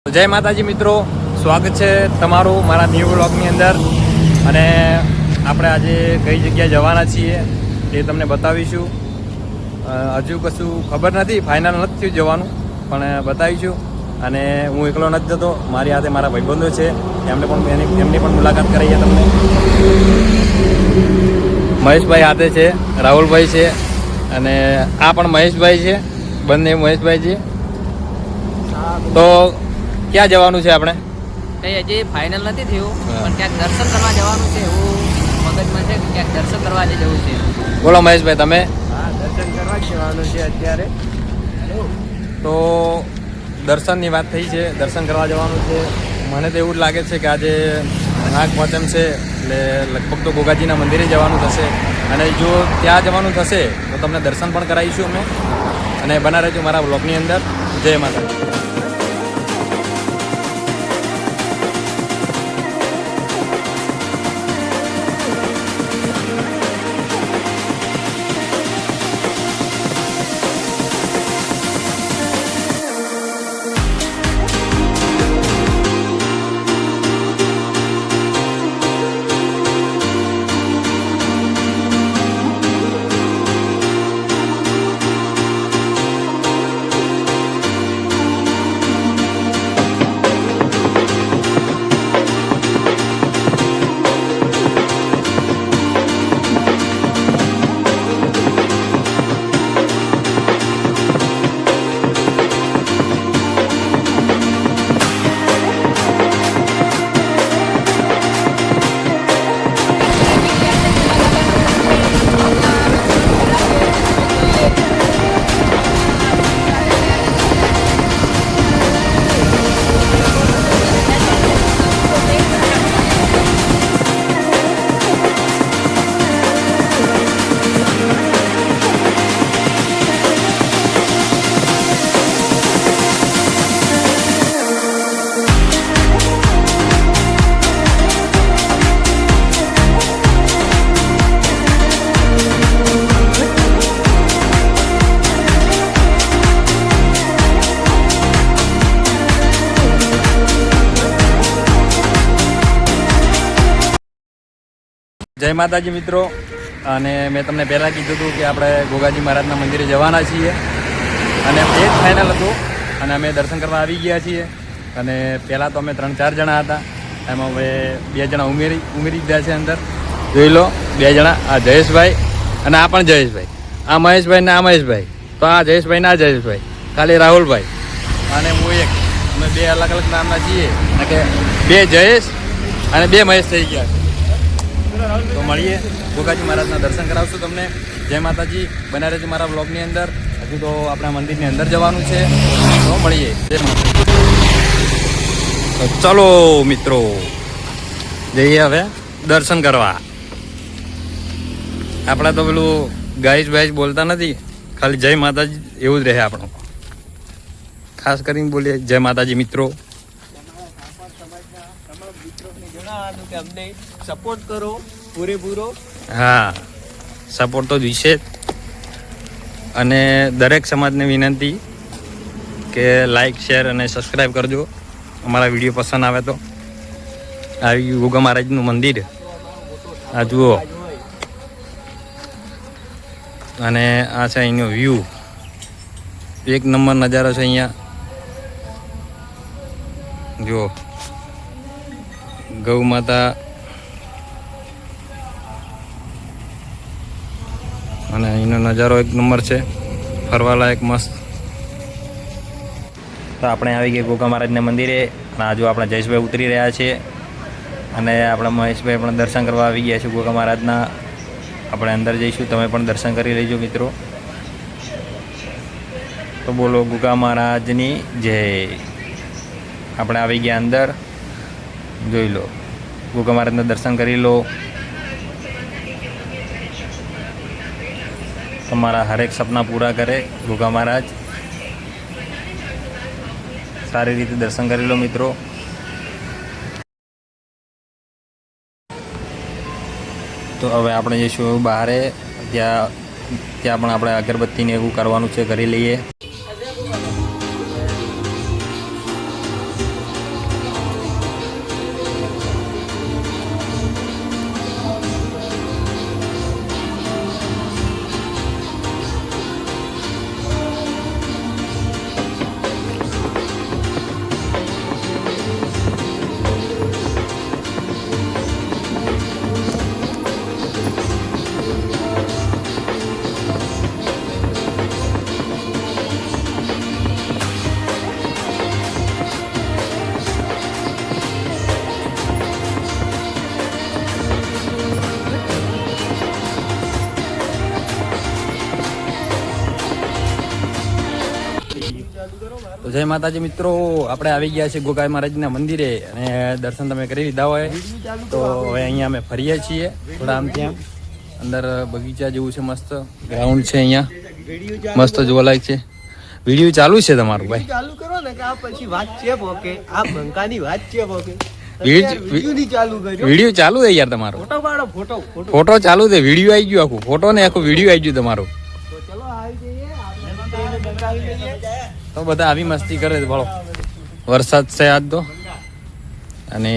જય માતાજી મિત્રો, સ્વાગત છે તમારું મારા ન્યૂ વ્લોગની અંદર. અને આપણે આજે કઈ જગ્યાએ જવાના છીએ એ તમને બતાવીશું. હજુ કશું ખબર નથી, ફાઇનલ નથી થયું જવાનું, પણ બતાવીશું. અને હું એકલો નથી જતો, મારી સાથે મારા ભાઈબંધો છે, એમની પણ મુલાકાત કરાવીએ તમને. મહેશભાઈ હાથે છે, રાહુલભાઈ છે, અને આ પણ મહેશભાઈ છે, બંને મહેશભાઈ છે. તો ક્યાં જવાનું છે આપણે? કઈ હજી ફાઇનલ નથી થયું, પણ ક્યાંક દર્શન કરવા જવાનું છે એવું મગજમાં છે. ક્યાંક દર્શન કરવા આજે જવું છે. બોલો મહેશભાઈ, તમે? હા, દર્શન કરવા જવાનું છે અત્યારે. તો દર્શનની વાત થઈ છે, દર્શન કરવા જવાનું છે. મને તો એવું જ લાગે છે કે આજે નાગ પાંચમ છે, એટલે લગભગ તો ગોગાજીના મંદિરે જવાનું થશે. અને જો ત્યાં જવાનું થશે તો તમને દર્શન પણ કરાવીશું અમે. અને બના રહેજો મારા બ્લોગની અંદર. જય માતાજી. જય માતાજી મિત્રો. અને મેં તમને પહેલાં કીધું હતું કે આપણે ગોગાજી મહારાજના મંદિરે જવાના છીએ, અને એ જ ફાઇનલ હતું. અને અમે દર્શન કરવા આવી ગયા છીએ. અને પહેલાં તો અમે 3-4 જણા હતા, એમાં હવે 2 જણા ઉમેરી ગયા છે અંદર. જોઈ લો, 2 જણા, આ જયેશભાઈ અને આ પણ જયેશભાઈ, આ મહેશભાઈ ને આ મહેશભાઈ. તો આ જયેશભાઈ ને આ જયેશભાઈ, ખાલી રાહુલભાઈ અને હું એક. અમે 2 અલગ અલગ નામના છીએ, એટલે કે 2 જયેશ અને 2 મહેશ થઈ ગયા છે. તો મળીએ, ગોગાજી મહારાજના દર્શન કરાવશું તમને. જય માતાજી. બના રહેજો મારા બ્લોગની અંદર. હજુ તો આપણા મંદિરની અંદર જવાનું છે, તો મળીએ. જય માતાજી. તો ચલો મિત્રો, જઈએ હવે દર્શન કરવા. આપણે તો પેલું ગાઈશ બોલતા નથી, ખાલી જય માતાજી એવું જ રહે આપણું. ખાસ કરીને બોલીએ જય માતાજી મિત્રો. અમને સપોર્ટ કરો પૂરેપૂરો. હા, સપોર્ટ તો જોઈશે જ. અને દરેક સમાજને વિનંતી કે લાઈક, શેર અને સબસ્ક્રાઈબ કરજો. અમારા વિડીયો પસંદ આવે તો. આવી ગોગા મહારાજનું મંદિર આ જુઓ, અને આ છે અહીંનો વ્યૂ. એક નંબર નજારો છે અહીંયા. જુઓ, ગૌ માતા અને અહીંનો નજારો એક નંબર છે, ફરવાલાયક મસ્ત. તો આપણે આવી ગયા ગોગા મહારાજના મંદિરે. અને આજુ આપણા જયેશભાઈ ઉતરી રહ્યા છે, અને આપણા મહેશભાઈ પણ દર્શન કરવા આવી ગયા છે ગોગા મહારાજના. આપણે અંદર જઈશું, તમે પણ દર્શન કરી લેજો મિત્રો. તો બોલો ગોગા મહારાજની જય. આપણે આવી ગયા અંદર. જોઈ લો, ગોગા મહારાજના દર્શન કરી લો. તમારા હરેક સપના પૂરા કરે ગોગા મહારાજ. સારી રીતે દર્શન કરી લો મિત્રો. તો હવે આપણે જઈશું બહારે. ત્યાં પણ આપણે અગરબત્તીને એવું કરવાનું છે, કરી લઈએ. જય માતાજી મિત્રો, આપણે આવી ગયા છીએ ગોગા મહારાજના મંદિરે અને દર્શન તમે કરી લીધા હોય તો હવે અહીંયા અમે ફરીએ છીએ થોડા આમ ત્યાં અંદર બગીચા જેવું છે, મસ્ત ગ્રાઉન્ડ છે અહીંયા, મસ્ત જોવાલાયક છે. વિડીયો ચાલુ છે તમારું ભાઈ? ચાલુ કરો ને કે આ પછી વાત છે પોકે આ બંકાની વાત છે પોકે વિડીયો ની ચાલુ કર્યો. વિડીયો ચાલુ છે યાર તમારો. ફોટો પાડો ફોટો ફોટો ફોટો ચાલુ છે, વિડીયો આવી ગયો આખું, ફોટો ને આખું વિડીયો આવી ગયું તમારું. તો ચલો આવી જઈએ આપણે બંકાવી લઈએ. તો બધા આવી મસ્તી કરે છે બોલો. વરસાદ છે આજ તો અને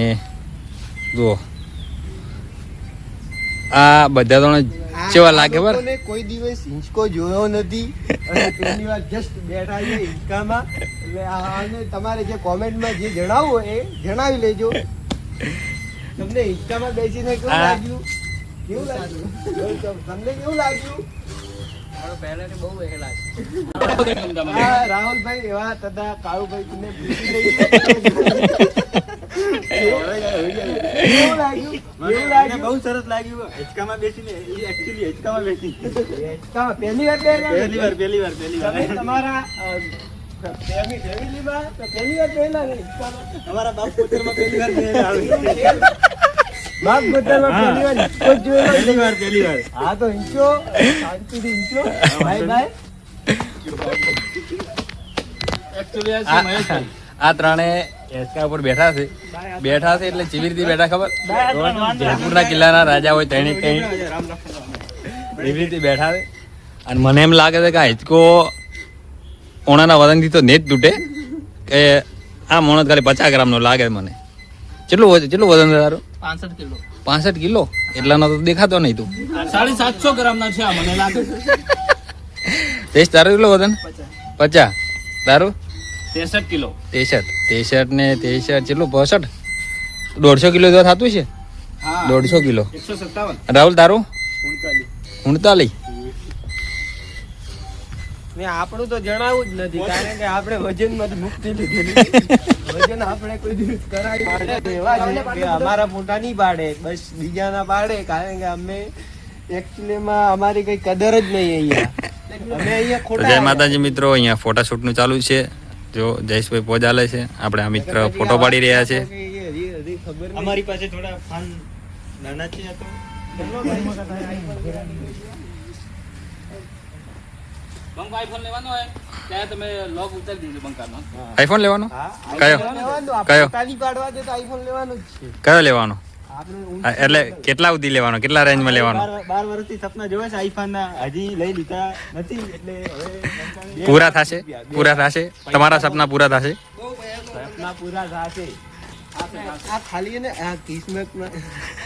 જુઓ આ બધા તો કેવા લાગે બર. લોકોને કોઈ દિવસ હિંચકો જોયો નથી અને પહેલી વાર જસ્ટ બેઠા છે હિંચકામાં. એટલે આને તમારે જે કોમેન્ટમાં જે જણાવવું એ જણાવી લેજો. તમને હિંચકામાં બેસીને કેવું લાગ્યું? કેવું લાગ્યું? તમને કેવું લાગ્યું? પહેલાથી બહુ વહેલા છે. હા, રાહુલભાઈ એવા તથા કાળુભાઈ તમને પૂછી લઈએ. કેવું લાગ્યું? કેવું લાગ્યું? બહુ સરસ લાગ્યું. હિંચકામાં બેસીને એકચ્યુઅલી હિંચકામાં બેસી હિંચકામાં પહેલી વાર બેઠા? પહેલી વાર તમે તમારા ફેમિલીમાં તો પહેલી વાર પહેલા ને હિંચકામાં? અમારા બાપ પુત્રમાં પહેલી વાર બેસેલા આવે. બાપ બધામાં પહેલી વાર હિંચકો જ જોયેલો છે. પહેલી વાર હા તો હિંચો શાંતિથી હિંચો. Bye bye. આ ત્રણે હેસકા ઉપર બેઠા છે એટલે ચીવી રીતે બેઠા ખબર? જયપુરના કિલ્લાના રાજા હોય તેની કઈ એવી રીતે બેઠા છે. અને મને એમ લાગે છે કે આ હિંચકો ઓણાના વજનથી તો ને જ તૂટે કે આ મોણસ ખાલી 50 ગ્રામનો લાગે મને. કેટલું વજન છે તારું? 65 કિલો. 65 કિલો? એટલાનો તો દેખાતો નહીં તું. 750 ગ્રામના છે મને લાગે. તેજ તારું કેટલું વજન? 50. તારું? 63 કિલો. 63 ને 63 કેટલું? 65? 150 કિલો તો થતું છે. હા 150 કિલો. 157. રાહુલ તારું? 39. મેં આપણું તો જણાવવું જ નથી કારણ કે આપણે વજનમાંથી મુક્તિ લીધેલી. વજન આપણે કોઈ દિવસ કરાવી એવા છે કે અમારા ફોટા નહીં પાડે, બસ બીજાના પાડે કારણ કે અમે એકચ્યુઅલીમાં અમારી કઈ કદર જ નહીં અહીંયા. અમે અહીંયા તો ખોટા જય માતાજી મિત્રો, અહીંયા ફોટોશૂટનું ચાલુ છે. જો જયેશભાઈ પોજ આલે છે, આપણે આ મિત્ર ફોટો પાડી રહ્યા છે. ખબર નહીં. અમારી પાસે થોડા ફાન નાના છે તો બંક આઈફોન લેવાનો હોય ત્યારે તમે લોક ઉતારી દીધો બંકાનો. આઈફોન લેવાનો? હા, કયો? લેવાનું. આપણે કયો? તાલી પાડવા દે તો આઈફોન લેવાનું જ છે. કયો લેવાનો? આપણે હા, એટલે કેટલા સુધી લેવાનો? કેટલા રેન્જમાં લેવાનો? 12 વર્ષથી સપના જોવે છે આઈફોન ના, હજી લઈ લીધા નથી એટલે હવે પૂરા થશે? પૂરા થશે? તમારા સપના પૂરા થશે? સપના પૂરા થશે. આ ખાલી ને આ કિસ્મતમાં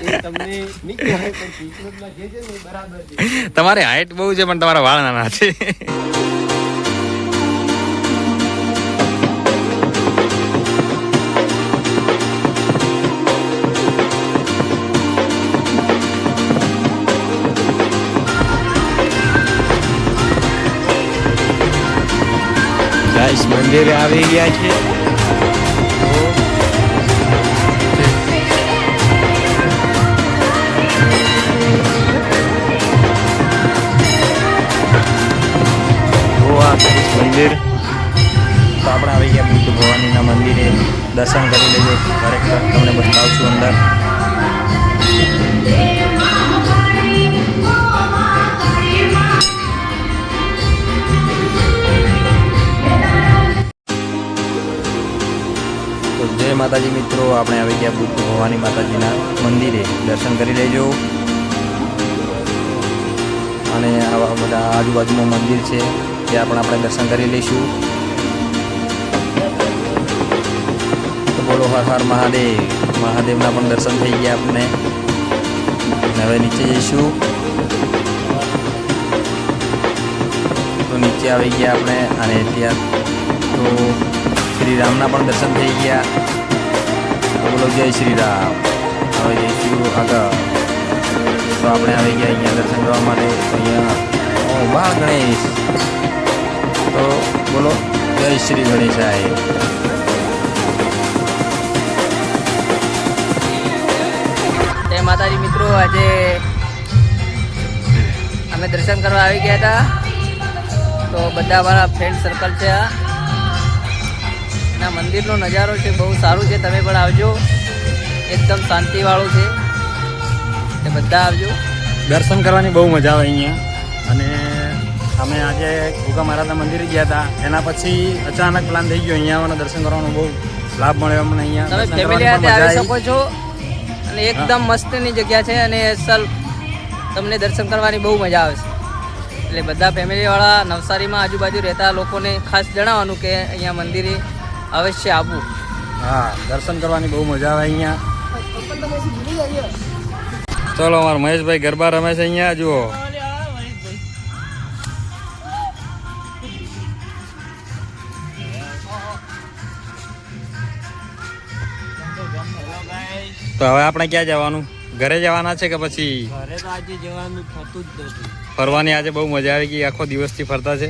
એ તમને નહીં કહેવાય પણ કિસ્મતમાં જે છે ને એ બરાબર છે. તમારી હાઈટ બહુ છે પણ તમારા વાળ નાના છે. ગાઈસ મંદિરે આવી ગયા છે. મંદિર તો આપણે આવી ગયા બુદ્ધ ભવાનીના મંદિરે. દર્શન કરી લેજો, ખરેખર તમને બતાવશું અંદર. તો જય માતાજી મિત્રો, આપણે આવી ગયા બુદ્ધ ભવાની માતાજીના મંદિરે. દર્શન કરી લેજો. અને આવા બધા આજુબાજુમાં મંદિર છે ત્યાં પણ આપણે દર્શન કરી લઈશું. તો બોલો હર હર મહાદેવ. મહાદેવના પણ દર્શન થઈ ગયા આપણે. હવે નીચે જઈશું. તો નીચે આવી ગયા આપણે અને ત્યાં તો શ્રી રામના પણ દર્શન થઈ ગયા. તો બોલો જય શ્રી રામ. હવે જઈશું આગળ. તો આપણે આવી ગયા અહીંયા દર્શન કરવા માટે. તો અહીંયા બાળ ગણેશ. તો બોલો જય શ્રી ગણેશાય. જય માતાજી મિત્રો, આજે અમે દર્શન કરવા આવી ગયા હતા. તો બધા અમારા ફ્રેન્ડ સર્કલ છે. એના મંદિરનો નજારો છે બહુ સારું છે. તમે પણ આવજો, એકદમ શાંતિવાળું છે, એટલે બધા આવજો. દર્શન કરવાની બહુ મજા આવે અહીંયા. અને અમે આજે ગોગા મહારાજના મંદિરે ગયા હતા, એના પછી અચાનક પ્લાન થઈ ગયો અહીંયા આવવાનો, દર્શન કરવાનો બહુ લાભ મળ્યો અમને અહીંયા. તમે દર્શન ફેમિલી કરવાની સાથે પણ મજા આવી શકો છો અને એકદમ મસ્તની જગ્યા છે અને અસલ તમને દર્શન કરવાની બહુ મજા આવે છે. એટલે બધા ફેમિલીવાળા નવસારીમાં આજુબાજુ રહેતા લોકોને ખાસ જણાવવાનું કે અહીંયા મંદિરે અવશ્ય આવવું. હા, દર્શન કરવાની બહુ મજા આવે અહીંયા. ચલો, અમારા મહેશભાઈ ગરબા રમે છે અહીંયા, જુઓ. તો હવે આપણે ક્યાં જવાનું? ઘરે જવાના છે કે પછી ઘરે તો આજે જવાનું થતું જ નથી. ફરવાની? આજે બહુ મજા આવી ગઈ, આખો દિવસથી ફરતા છે.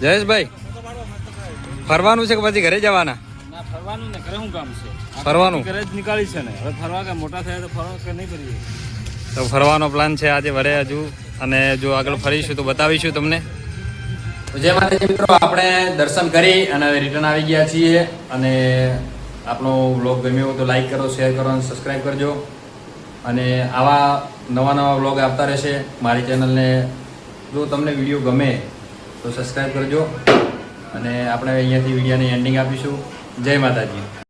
જયેશભાઈ, ફરવાનું છે કે પછી ઘરે જવાના? ના, ફરવાનું ને ઘરે શું કામ છે? ફરવાનું ઘરે જ નીકાળી છે ને, હવે ફરવા કે મોટા થયા તો ફરવા કે નહીં કરીએ. તો ફરવાનો પ્લાન છે આજે વરે હજુ, અને જો આગળ ફરીશું તો બતાવીશું તમને. જય માતાજી મિત્રો, આપણે દર્શન કરી અને રિટર્ન આવી ગયા છીએ. અને આપણો વ્લોગ ગમ્યો હોય તો લાઈક કરો, શેર કરો અને સબસ્ક્રાઈબ કરજો. અને આવા નવા વ્લોગ આવતા રહેશે મારી ચેનલને. જો તમને વિડીયો ગમે તો સબસ્ક્રાઈબ કરજો. અને આપણે અહીંયાથી વિડીયોની એન્ડિંગ આપીશું. જય માતાજી.